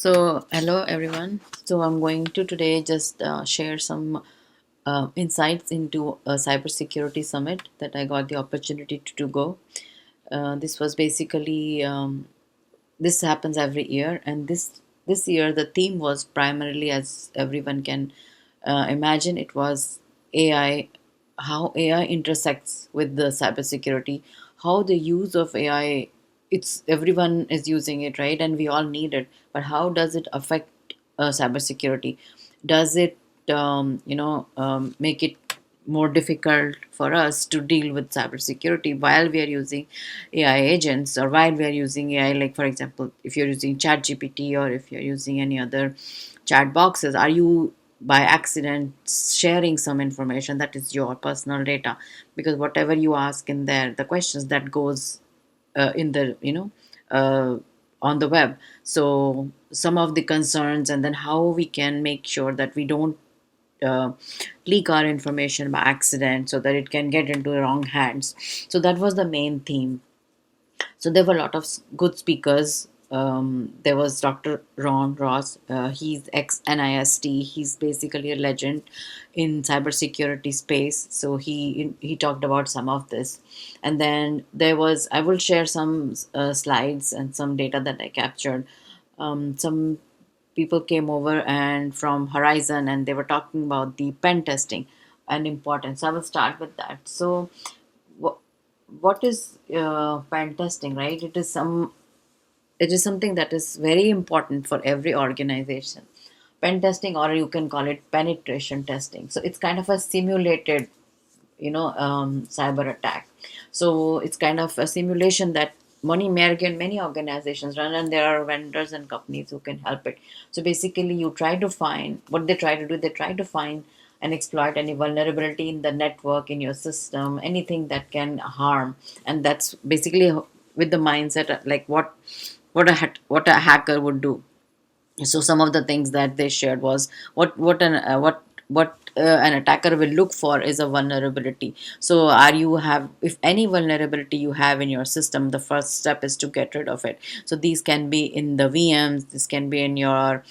Hello everyone. I'm going to today just share some insights into a cybersecurity summit that I got the opportunity to go. This was basically this happens every year, and this year the theme was primarily, as everyone can imagine, it was AI, how AI intersects with the cybersecurity, how the use of AI, it's everyone is using it, right? And we all need it, but how does it affect cybersecurity? Does it, make it more difficult for us to deal with cybersecurity while we are using AI agents, or while we are using AI? Like, for example, if you're using ChatGPT or if you're using any other chat boxes, are you by accident sharing some information that is your personal data? Because whatever you ask in there, the questions that goes in the on the web. So some of the concerns, and then how we can make sure that we don't uh, leak our information by accident so that it can get into the wrong hands. So that was the main theme. So there were a lot of good speakers. There was Dr. Ron Ross. He's ex NIST. He's basically a legend in cybersecurity space. So he talked about some of this, and then there was, I will share some slides and some data that I captured. Some people came over and from Horizon, and they were talking about the pen testing and importance. So I will start with that. So wh- what is pen testing, right? It is something that is very important for every organization. Pen testing, or you can call it penetration testing. So it's kind of a simulated, cyber attack. So it's kind of a simulation that many organizations run, and there are vendors and companies who can help it. So basically, you try to find what they try to do. They try to find and exploit any vulnerability in the network, in your system, anything that can harm. And that's basically with the mindset like what a hacker would do. So some of the things that they shared was what an attacker will look for is a vulnerability. So are you have if any vulnerability you have in your system, the first step is to get rid of it. So these can be in the VMs, this can be in your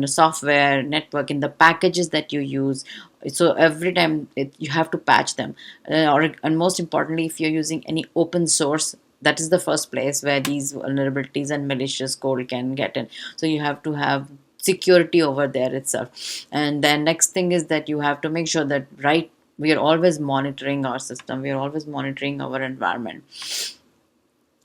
software network, in the packages that you use. So every time you have to patch them, and most importantly, if you're using any open source, that is the first place where these vulnerabilities and malicious code can get in. So you have to have security over there itself. And then next thing is that you have to make sure that, right, we are always monitoring our system, we are always monitoring our environment.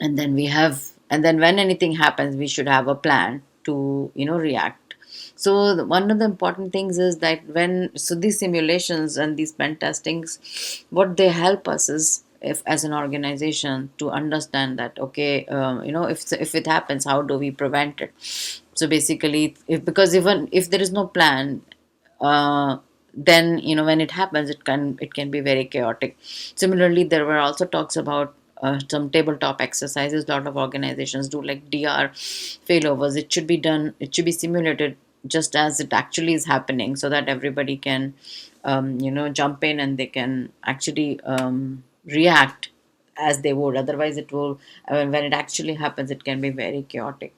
And then when anything happens, we should have a plan to react. So one of the important things is that these simulations and these pen testings, what they help us is, if as an organization, to understand that, okay, if it happens, how do we prevent it? So basically, if because even if there is no plan, uh, then when it happens, it can be very chaotic. Similarly, there were also talks about some tabletop exercises. A lot of organizations do, like DR failovers. It should be simulated just as it actually is happening, so that everybody can jump in, and they can actually react as they would. Otherwise, it will when it actually happens, it can be very chaotic.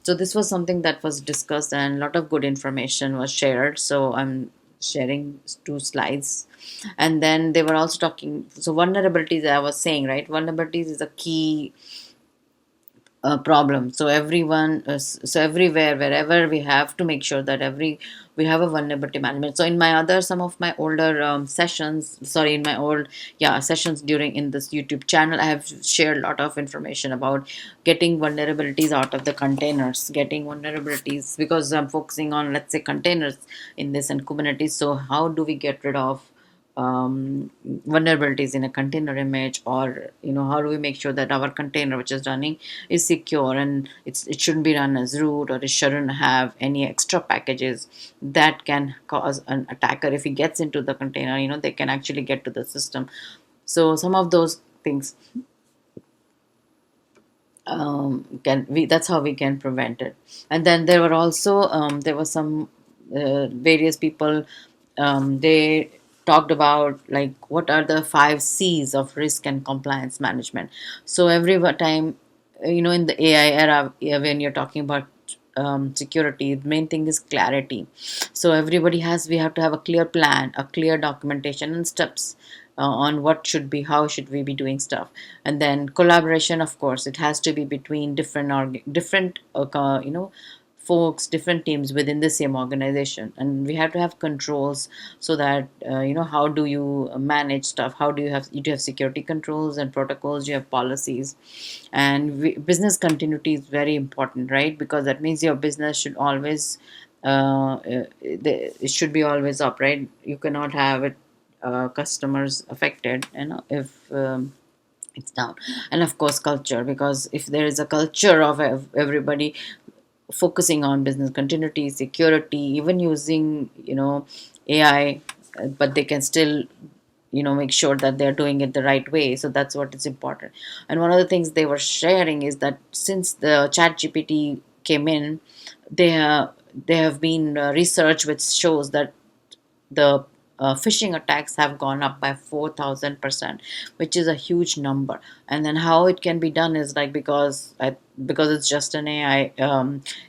So this was something that was discussed, and a lot of good information was shared. So I'm sharing two slides. And then they were also talking, so vulnerabilities, I was saying, right, vulnerabilities is a key problem. So so everywhere, wherever, we have to make sure that we have a vulnerability management. So in my other some of my older sessions, sorry, in my old sessions during in this YouTube channel, I have shared a lot of information about getting vulnerabilities out of the containers, getting vulnerabilities, because I'm focusing on, let's say, containers in this and Kubernetes. So how do we get rid of vulnerabilities in a container image? Or how do we make sure that our container which is running is secure, and it shouldn't be run as root, or it shouldn't have any extra packages that can cause an attacker, if he gets into the container, they can actually get to the system. So some of those things, can we that's how we can prevent it. And then there were some various people, they talked about, like, what are the 5 C's of risk and compliance management. So every time, in the AI era, when you're talking about security, the main thing is clarity. So everybody has we have to have a clear plan, a clear documentation and steps on what should be, how should we be doing stuff. And then collaboration, of course, it has to be between different folks, different teams within the same organization, and we have to have controls so that how do you manage stuff, how do you have security controls and protocols, you have policies. And business continuity is very important, right? Because that means your business should always it should be always up, right? You cannot have it customers affected, if it's down. And of course culture, because if there is a culture of everybody focusing on business continuity, security, even using AI, but they can still make sure that they're doing it the right way. So that's what is important. And one of the things they were sharing is that since the chat gpt came in, there have been research which shows that the phishing attacks have gone up by 4,000%, which is a huge number. And then how it can be done is like, because it's just an AI,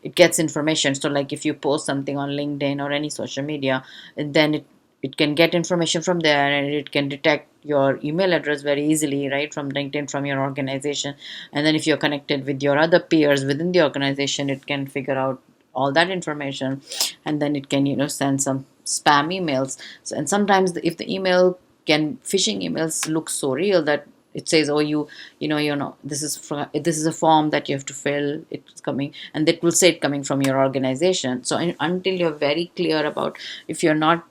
it gets information. So like if you post something on LinkedIn or any social media, and then it can get information from there, and it can detect your email address very easily, right, from LinkedIn, from your organization. And then if you're connected with your other peers within the organization, it can figure out all that information, and then it can send some spam emails. So, and sometimes if the email can phishing emails look so real that it says, oh, this is a form that you have to fill, it's coming, and it will say it coming from your organization. So until you're very clear about, if you're not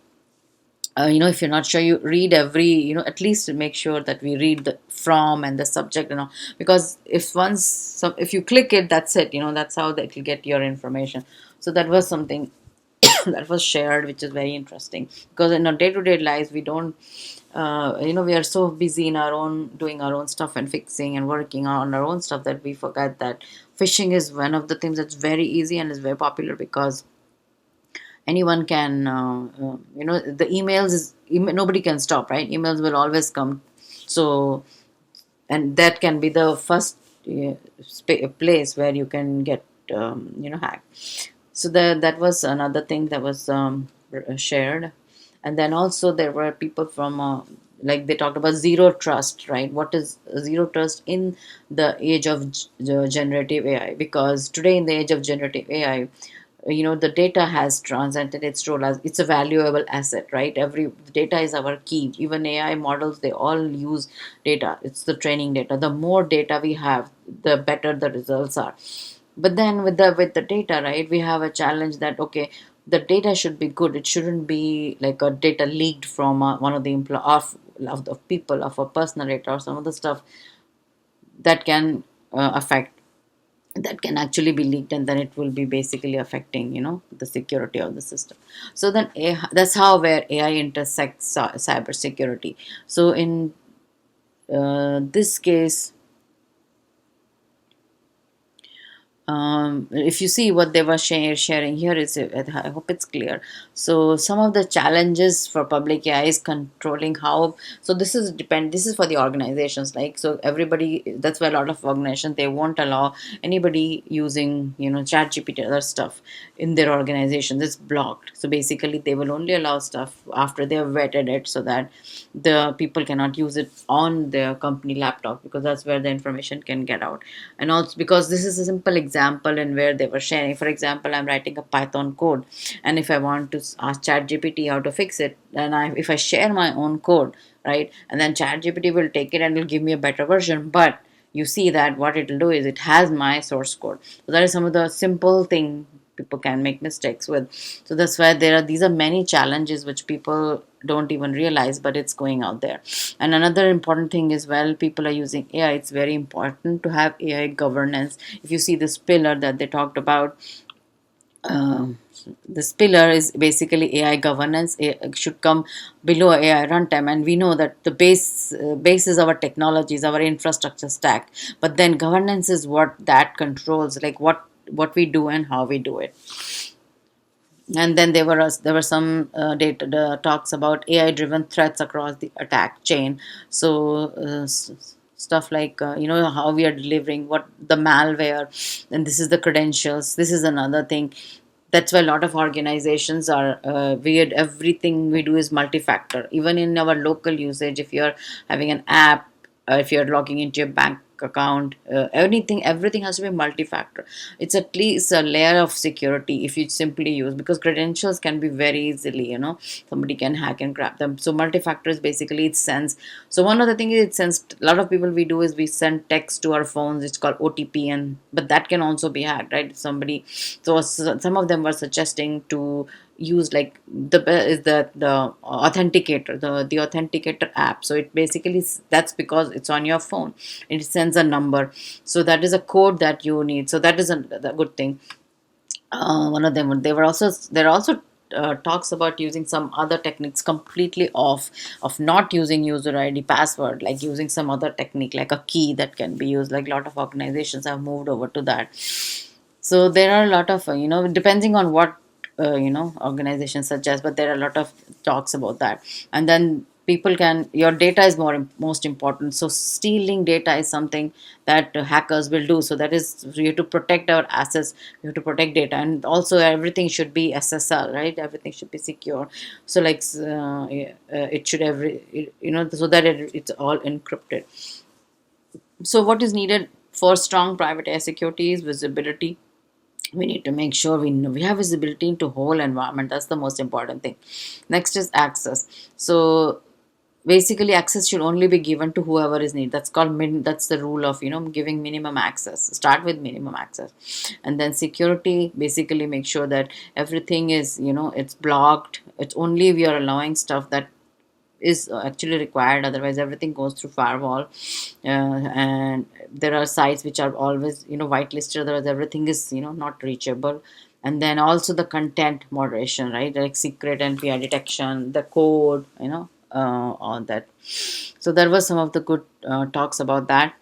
if you're not sure, you read every, at least make sure that we read the from and the subject and all. Because if you click it, that's it, that's how that will get your information. So that was something that was shared, which is very interesting, because in our day-to-day lives we don't we are so busy in our own doing our own stuff and fixing and working on our own stuff that we forget that phishing is one of the things that's very easy and is very popular, because anyone can the nobody can stop, right? Emails will always come. So, and that can be the first place where you can get hacked. So that was another thing that was shared. And then also there were people from like they talked about zero trust, right? What is zero trust in the age of generative AI? Because today in the age of generative AI, the data has transcended its role as it's a valuable asset, right? Every data is our key. Even AI models, they all use data. It's the training data. The more data we have, the better the results are. But then with the data, right, we have a challenge that, okay, the data should be good. It shouldn't be like a data leaked from one of the of the people, of a personal data or some of the stuff that can affect, that can actually be leaked, and then it will be basically affecting the security of the system. So then that's how where AI intersects cybersecurity. So in this case, if you see what they were sharing here, is I hope it's clear. So some of the challenges for public AI is controlling how. So this is for the organizations, like, so everybody, that's why a lot of organizations, they won't allow anybody using chat gpt other stuff in their organizations. It's blocked. So basically they will only allow stuff after they have vetted it, so that the people cannot use it on their company laptop, because that's where the information can get out. And also because this is a simple example in where they were sharing, for example, I'm writing a Python code, and if I want to ask ChatGPT how to fix it, then if I share my own code, right, and then ChatGPT will take it and will give me a better version. But you see that what it'll do is it has my source code. So that is some of the simple thing people can make mistakes with. So that's why these are many challenges which people don't even realize, but it's going out there. And another important thing is, well, people are using AI, it's very important to have AI governance. If you see this pillar that they talked about, um, this pillar is basically AI governance. It should come below AI runtime, and we know that the base is our technologies, our infrastructure stack. But then governance is what that controls, like what we do and how we do it. And then there were some data talks about AI driven threats across the attack chain. So stuff like how we are delivering what the malware, and this is the credentials. This is another thing. That's why a lot of organizations are weird. Everything we do is multi-factor. Even in our local usage, if you're having an app, if you're logging into your bank account, everything has to be multi-factor. It's at least a layer of security if you simply use, because credentials can be very easily, somebody can hack and grab them. So multi-factor is basically it sends. So one of the things is it sends. A lot of people we do is we send text to our phones. It's called OTP, and but that can also be hacked, right? If somebody, so some of them were suggesting to use like is the authenticator, the authenticator app. So it basically that's because it's on your phone. It sends a number, so that is a code that you need. So that is a good thing. One of them, they were also there are also talks about using some other techniques completely off, of not using user ID password, like using some other technique like a key that can be used. Like a lot of organizations have moved over to that. So there are a lot of depending on what organizations suggest, but there are a lot of talks about that. And then people can, your data is most important. So stealing data is something that hackers will do. So that is, we have to protect our assets, we have to protect data, and also everything should be SSL, right? Everything should be secure. So like it should so that it's all encrypted. So what is needed for strong private AI security is visibility. We need to make sure we know we have visibility into whole environment. That's the most important thing. Next is access. So basically access should only be given to whoever is needed. That's called that's the rule of giving minimum access. Start with minimum access. And then security, basically make sure that everything is it's blocked. It's only we are allowing stuff that is actually required, otherwise everything goes through firewall. And there are sites which are always whitelisted, otherwise everything is not reachable. And then also the content moderation, right? Like secret NPI detection, the code, all that. So there was some of the good talks about that.